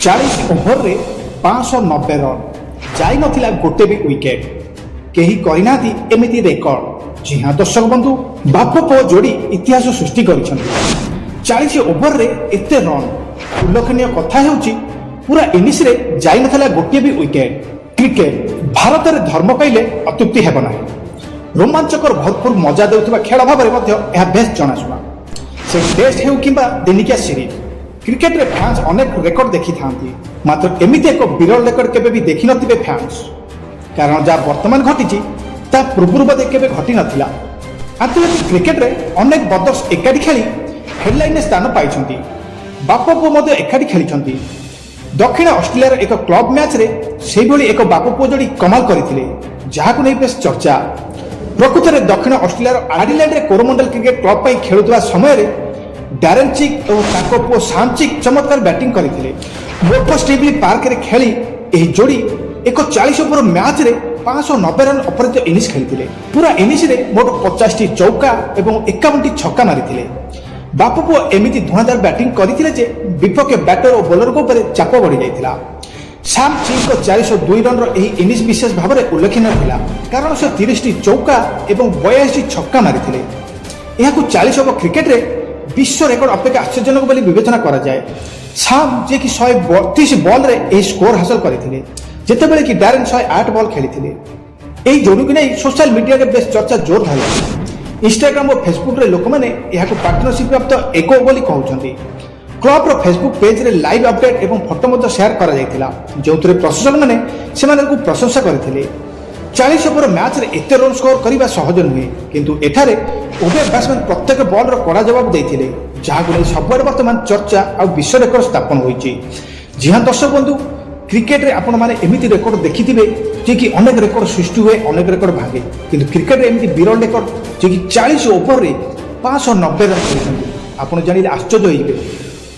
40 ଓଭରରେ 590 ରନ୍ ଯାଇ ନଥିଲା ଗୋଟେ ବି ୱିକେଟ୍। କେହି କରିନାହାନ୍ତି ଏମିତି ରେକର୍ଡ। ଜି ହଁ ଦର୍ଶକ ବନ୍ଧୁ, ବାପ ପୁଅ ଯୋଡ଼ି ଇତିହାସ ସୃଷ୍ଟି କରିଛନ୍ତି। 40 ଓଭରରେ ଏତେ ରନ୍। ଉଲ୍ଲେଖନୀୟ କଥା ହେଉଛି ପୁରା ଇନିଂସରେ ଯାଇନଥିଲା ଗୋଟିଏ ବି ୱିକେଟ୍। କ୍ରିକେଟ ଭାରତରେ ଧର୍ମ କହିଲେ ଅତ୍ୟୁକ୍ତି ହେବ ନାହିଁ। ରୋମାଞ୍ଚକର ଭରପୁର ମଜା ଦେଉଥିବା ଖେଳ ଭାବରେ ମଧ୍ୟ ଏହା ବେଶ୍ ଜଣାଶୁଣା। ସେ ଟେଷ୍ଟ ହେଉ କିମ୍ବା ଦିନିକିଆ ସିରିଜ୍, କ୍ରିକେଟରେ ଫ୍ୟାନ୍ସ ଅନେକ ରେକର୍ଡ ଦେଖିଥାନ୍ତି, ମାତ୍ର ଏମିତି ଏକ ବିରଳ ରେକର୍ଡ କେବେ ବି ଦେଖିନଥିବେ ଫ୍ୟାନ୍ସ। କାରଣ ଯାହା ବର୍ତ୍ତମାନ ଘଟିଛି ତା ପୂର୍ବରୁ ବୋଧେ କେବେ ଘଟିନଥିଲା। ଆନ୍ତର୍ଜାତିକ କ୍ରିକେଟରେ ଅନେକ ବଦର୍ସ ଏକାଠି ଖେଳି ହେଡଲାଇନରେ ସ୍ଥାନ ପାଇଛନ୍ତି। ବାପ ପୁଅ ମଧ୍ୟ ଏକାଠି ଖେଳିଛନ୍ତି। ଦକ୍ଷିଣ ଅଷ୍ଟ୍ରେଲିଆର ଏକ କ୍ଲବ ମ୍ୟାଚରେ ସେହିଭଳି ଏକ ବାପ ପୁଅ ଯୋଡ଼ି କମାଲ କରିଥିଲେ, ଯାହାକୁ ନେଇ ବେଶ୍ ଚର୍ଚ୍ଚା। ପ୍ରକୃତରେ ଦକ୍ଷିଣ ଅଷ୍ଟ୍ରେଲିଆର ଆଡିଲେଡରେ କୋରୋମଣ୍ଡଲ କ୍ରିକେଟ କ୍ଲବ ପାଇଁ ଖେଳୁଥିବା ସମୟରେ ଡ୍ୟାରେନ୍ ଚିକ୍ ଏବଂ ତାଙ୍କ ପୁଅ ସାମ୍ ଚିକ୍ ଚମତ୍କାର ବ୍ୟାଟିଂ କରିଥିଲେ। ମୋଫ ଷ୍ଟିଭଲି ପାର୍କରେ ଖେଳି ଏହି ଯୋଡ଼ି ଏକ 40 ଓଭର ମ୍ୟାଚରେ 590 ରନ୍ ଅପରାଜିତ ଇନିଂସ ଖେଳିଥିଲେ। ପୁରା ଇନିଂସରେ ମୋଟ 50ଟି ଚୌକା ଏବଂ 51ଟି ଛକା ମାରିଥିଲେ। ବାପ ପୁଅ ଏମିତି ଧୂଆଁଧାର ବ୍ୟାଟିଂ କରିଥିଲେ ଯେ ବିପକ୍ଷ ବ୍ୟାଟର ଓ ବୋଲରଙ୍କ ଉପରେ ଚାପ ବଢ଼ିଯାଇଥିଲା। ସାମ୍ ଚିକ୍ଙ୍କ 402 ରନ୍ର ଏହି ଇନିଂସ ବିଶେଷ ଭାବରେ ଉଲ୍ଲେଖନୀୟ ଥିଲା, କାରଣ ସେ 30ଟି ଚୌକା ଏବଂ 82ଟି ଛକା ମାରିଥିଲେ। ଏହାକୁ 40 ଓଭର କ୍ରିକେଟରେ ବିଶ୍ୱ ରେକର୍ଡ ଅପେକ୍ଷା ଆଶ୍ଚର୍ଯ୍ୟଜନକ ବୋଲି ବିବେଚନା କରାଯାଏ। ସାମ୍ ଯିଏକି 132 ବଲ୍ରେ ଏହି ସ୍କୋର ହାସଲ କରିଥିଲେ, ଯେତେବେଳେ କି ଡ୍ୟାରେନ୍ 108 ବଲ୍ ଖେଳିଥିଲେ। ଏହି ଯୋଡ଼ିକୁ ନେଇ ସୋସିଆଲ ମିଡିଆରେ ବେଶ୍ ଚର୍ଚ୍ଚା ଜୋର ଧରିଛି। ଇନଷ୍ଟାଗ୍ରାମ ଓ ଫେସବୁକରେ ଲୋକମାନେ ଏହାକୁ ପାର୍ଟନରସିପ୍ ପ୍ରାପ୍ତ ଏକ ବୋଲି କହୁଛନ୍ତି। କ୍ଲବର ଫେସବୁକ୍ ପେଜରେ ଲାଇଭ୍ ଅପଡେଟ୍ ଏବଂ ଫଟୋ ମଧ୍ୟ ସେୟାର କରାଯାଇଥିଲା, ଯେଉଁଥିରେ ପ୍ରଶଂସକମାନେ ସେମାନଙ୍କୁ ପ୍ରଶଂସା କରିଥିଲେ। 40 ଓଭର ମ୍ୟାଚରେ ଏତେ ରନ୍ ସ୍କୋର କରିବା ସହଜ ନୁହେଁ, କିନ୍ତୁ ଏଠାରେ ଉଭୟ ବ୍ୟାଟ୍ସମ୍ୟାନ୍ ପ୍ରତ୍ୟେକ ବଲ୍ର କଡ଼ା ଜବାବ ଦେଇଥିଲେ, ଯାହାକୁ ନେଇ ସବୁଆଡ଼େ ବର୍ତ୍ତମାନ ଚର୍ଚ୍ଚା ଆଉ ବିଶ୍ୱ ରେକର୍ଡ ସ୍ଥାପନ ହୋଇଛି। ଜି ହଁ ଦର୍ଶକ ବନ୍ଧୁ, କ୍ରିକେଟରେ ଆପଣମାନେ ଏମିତି ରେକର୍ଡ ଦେଖିଥିବେ ଯିଏକି ଅନେକ ରେକର୍ଡ ସୃଷ୍ଟି ହୁଏ, ଅନେକ ରେକର୍ଡ ଭାଙ୍ଗେ, କିନ୍ତୁ କ୍ରିକେଟରେ ଏମିତି ବିରଳ ରେକର୍ଡ ଯିଏକି 40 ଓଭରରେ 590 ରନ୍ କରିଛନ୍ତି। ଆପଣ ଜାଣିଲେ ଆଶ୍ଚର୍ଯ୍ୟ ହୋଇଯିବେ।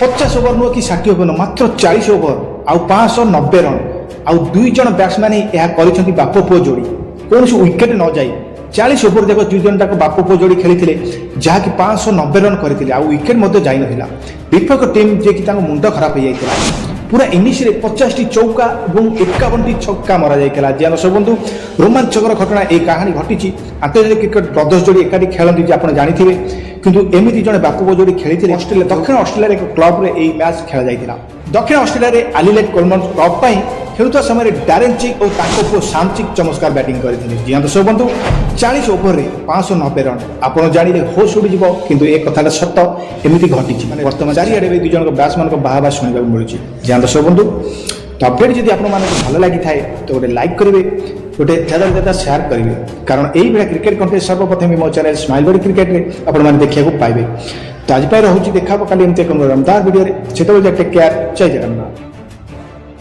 50 ଓଭର ନୁହେଁ କି 60 ଓଭର ନୁହେଁ, ମାତ୍ର 40 ଓଭର ଆଉ 590 ରନ୍। ଆଉ 2 ଜଣ ବ୍ୟାଟ୍ସମ୍ୟାନ୍ ହିଁ ଏହା କରିଛନ୍ତି ବାପ ପୁଅ ଯୋଡ଼ି। କୌଣସି ୱିକେଟ୍ ନ ଯାଇ 40 ଓଭର ଯାକ 2 ଜଣ ଯାକ ବାପ ପୁଅ ଯୋଡ଼ି ଖେଳିଥିଲେ, ଯାହାକି 590 ରନ୍ କରିଥିଲେ, ଆଉ ୱିକେଟ୍ ମଧ୍ୟ ଯାଇନଥିଲା। ବିପକ୍ଷ ଟିମ୍ ଯିଏକି ତାଙ୍କ ମୁଣ୍ଡ ଖରାପ ହୋଇଯାଇଥିଲା। ପୁରା ଇନିଂସରେ 50ଟି ଚୌକା ଏବଂ 51ଟି ଛକା ମରାଯାଇଥିଲା। ଯେ ଦର୍ଶକ ବନ୍ଧୁ, ରୋମାଞ୍ଚକର ଘଟଣା ଏହି କାହାଣୀ ଘଟିଛି। ଆନ୍ତର୍ଜାତିକ କ୍ରିକେଟ ବ୍ରଦର୍ସ ଯୋଡ଼ି ଏକାଠି ଖେଳନ୍ତି ଯେ ଆପଣ ଜାଣିଥିବେ, କିନ୍ତୁ ଏମିତି ଜଣେ ବାପ ପୁଅ ଯୋଡ଼ି ଖେଳିଥିଲେ। ଦକ୍ଷିଣ ଅଷ୍ଟ୍ରେଲିଆର ଏକ କ୍ଲବରେ ଏହି ମ୍ୟାଚ୍ ଖେଳାଯାଇଥିଲା। ଦକ୍ଷିଣ ଅଷ୍ଟ୍ରେଲିଆରେ ଆଡିଲେଡ କୋରୋମଣ୍ଡଲ କ୍ଲବ ପାଇଁ ଖେଳୁଥିବା ସମୟରେ ଡ୍ୟାରେନ୍ ଚିକ୍ ଓ ତାଙ୍କ ପୁଅ ସାମ୍ ଚିକ୍ ଚମତ୍କାର ବ୍ୟାଟିଂ କରିଥିଲେ। ଜି ହଁ ଦର୍ଶକ ବନ୍ଧୁ, 40 ଓଭରରେ 590 ରନ୍। ଆପଣ ଜାଣିଲେ ହୋସ୍ ଉଡ଼ିଯିବ, କିନ୍ତୁ ଏ କଥାଟା ସତ, ଏମିତି ଘଟିଛି। ମାନେ ବର୍ତ୍ତମାନ ଚାରିଆଡ଼େ ବି 2 ଜଣଙ୍କ ବ୍ୟାଟ୍ସମ୍ୟାନଙ୍କ ବାହାବା ଶୁଣିବାକୁ ମିଳୁଛି। ଜି ହଁ ଦର୍ଶକ ବନ୍ଧୁ, ତ ଅପଡେଟ୍ ଯଦି ଆପଣମାନଙ୍କୁ ଭଲ ଲାଗିଥାଏ ତ ଗୋଟେ ଲାଇକ୍ କରିବେ, ଗୋଟେ ଜ୍ୟାଦା ସେୟାର କରିବେ, କାରଣ ଏଇଭଳିଆ କ୍ରିକେଟ କଣ୍ଟେଷ୍ଟ ସର୍ବପ୍ରଥମେ ମୋ ଚ୍ୟାନେଲ ସ୍ମାଇଲ୍ ବଡ଼ି କ୍ରିକେଟରେ ଆପଣମାନେ ଦେଖିବାକୁ ପାଇବେ। ତ ଆଜି ପାଇଁ ରହୁଛି, ଦେଖା ହେବ କାଲି ଏମିତି ଏକ ଦମଦାର ଭିଡ଼ିଓରେ। ସେତେବେଳେ ଟେକ୍ କେୟାର, ଜୟ ଜଗନ୍ନାଥ।